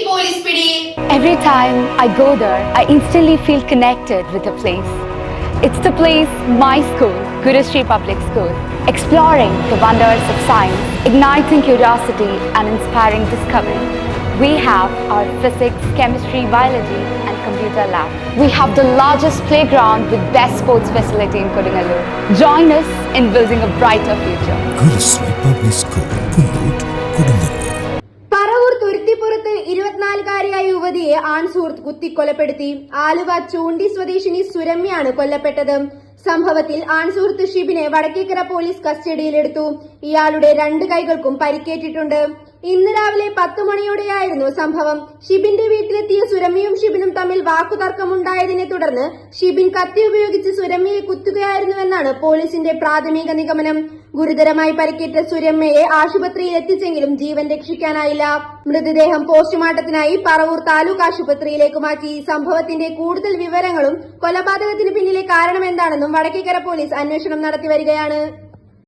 police pidi. Every time I go there, I instantly feel connected with the place. It's the place, my school, Guru Sri Public School, exploring the wonders of science, igniting curiosity and inspiring discovery. We have our physics, chemistry, biology and computer lab. We have the largest playground with best sports facility in Kodungalur. Join us in building a brighter future. Guru Sri Public School, Pullot, Kodungalur. Paravur തുരുത്തിപ്പുറത്ത് 24-കാരിയായ യുവതിയെ ആൺസുഹൃത്ത് കുത്തിക്കൊലപ്പെടുത്തി. ആലുവ ചൂണ്ടി സ്വദേശിനി സുരമ്യാണ് കൊല്ലപ്പെട്ടത്. സംഭവത്തിൽ ആൺസുഹൃത്ത് ഷിബിനെ Vadakkekara police കസ്റ്റഡിയിലെടുത്തു. ഇയാളുടെ 2 കൈകൾക്കും പരിക്കേറ്റിട്ടുണ്ട്. ഇന്ന് രാവിലെ 10 മണിയോടെയായിരുന്നു സംഭവം. ഷിബിന്റെ വീട്ടിലെത്തിയ സുരമ്യയും ഷിബിനും തമ്മിൽ വാക്കുതർക്കമുണ്ടായതിനെ തുടർന്ന് ഷിബിൻ കത്തി ഉപയോഗിച്ച് സുരമ്യയെ കുത്തുകയായിരുന്നുവെന്നാണ് പോലീസിന്റെ പ്രാഥമിക നിഗമനം. ഗുരുതരമായി പരിക്കേറ്റ സുരമ്യയെ ആശുപത്രിയിൽ എത്തിച്ചെങ്കിലും ജീവൻ രക്ഷിക്കാനായില്ല. മൃതദേഹം പോസ്റ്റ്മോർട്ടത്തിനായി പറവൂർ താലൂക്ക് ആശുപത്രിയിലേക്ക് മാറ്റി. സംഭവത്തിന്റെ കൂടുതൽ വിവരങ്ങളും കൊലപാതകത്തിന് പിന്നിലെ കാരണമെന്താണെന്നും വടക്കേക്കര പോലീസ് അന്വേഷണം നടത്തിവരികയാണ്.